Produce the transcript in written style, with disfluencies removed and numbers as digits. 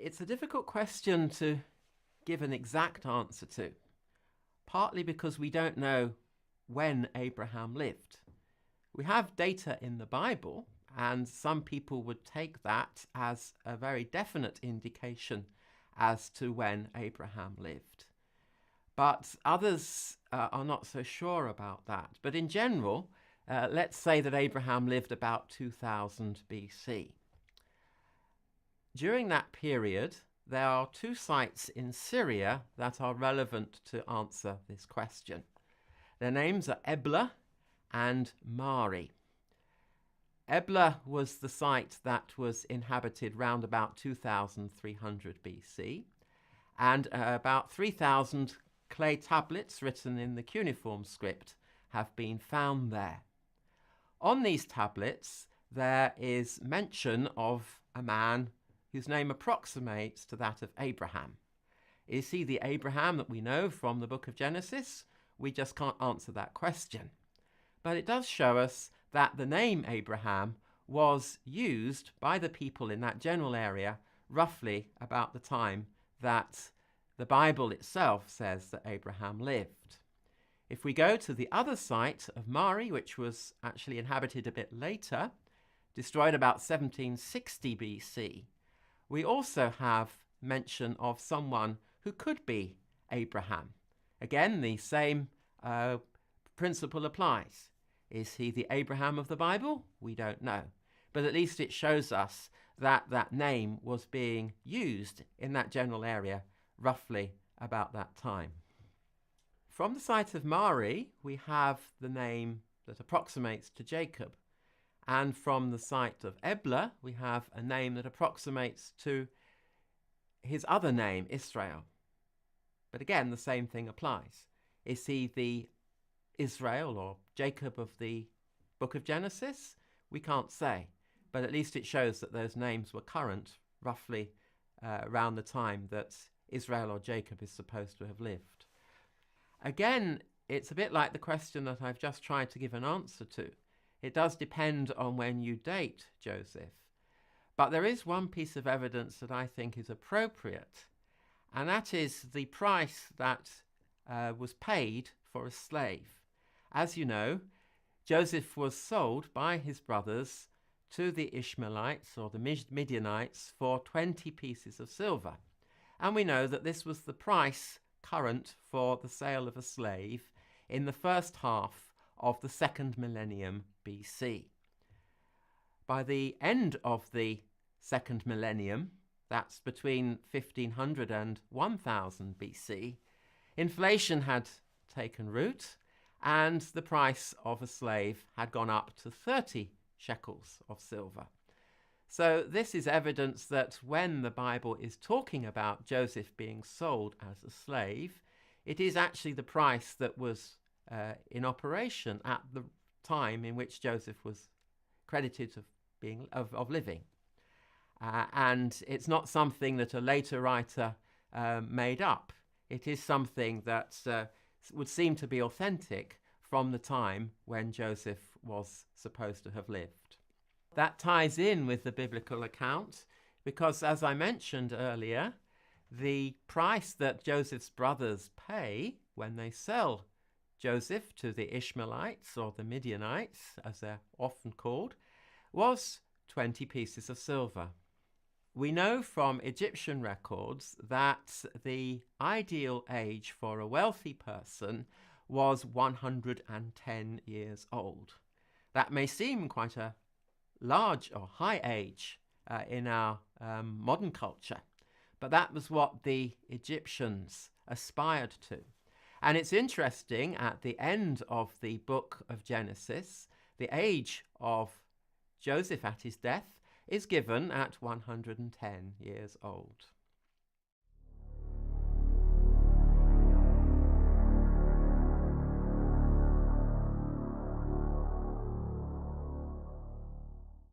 It's a difficult question to give an exact answer to, partly because we don't know when Abraham lived. We have data in the Bible, and some people would take that as a very definite indication as to when Abraham lived. But others are not so sure about that. But in general, let's say that Abraham lived about 2000 BC. During that period, there are two sites in Syria that are relevant to answer this question. Their names are Ebla and Mari. Ebla was the site that was inhabited round about 2300 BC, and about 3000 clay tablets written in the cuneiform script have been found there. On these tablets there is mention of a man whose name approximates to that of Abraham. Is he the Abraham that we know from the book of Genesis? We just can't answer that question. But it does show us that the name Abraham was used by the people in that general area roughly about the time that the Bible itself says that Abraham lived. If we go to the other site of Mari, which was actually inhabited a bit later, destroyed about 1760 BC, we also have mention of someone who could be Abraham. Again, the same principle applies. Is he the Abraham of the Bible? We don't know. But at least it shows us that that name was being used in that general area roughly about that time. From the site of Mari, we have the name that approximates to Jacob. And from the site of Ebla, we have a name that approximates to his other name, Israel. But again, the same thing applies. Is he the Israel or Jacob of the book of Genesis? We can't say. But at least it shows that those names were current roughly around the time that Israel or Jacob is supposed to have lived. Again, it's a bit like the question that I've just tried to give an answer to. It does depend on when you date Joseph. But there is one piece of evidence that I think is appropriate, and that is the price that was paid for a slave. As you know, Joseph was sold by his brothers to the Ishmaelites or the Midianites for 20 pieces of silver. And we know that this was the price current for the sale of a slave in the first half of the second millennium BC. By the end of the second millennium, that's between 1500 and 1000 BC, inflation had taken root and the price of a slave had gone up to 30 shekels of silver. So this is evidence that when the Bible is talking about Joseph being sold as a slave, it is actually the price that was in operation at the time in which Joseph was credited of living. And it's not something that a later writer made up. It is something that would seem to be authentic from the time when Joseph was supposed to have lived. That ties in with the biblical account because, as I mentioned earlier, the price that Joseph's brothers pay when they sell Joseph to the Ishmaelites or the Midianites, as they're often called, was 20 pieces of silver. We know from Egyptian records that the ideal age for a wealthy person was 110 years old. That may seem quite a large or high age in our modern culture, but that was what the Egyptians aspired to. And it's interesting, at the end of the book of Genesis, the age of Joseph at his death is given at 110 years old.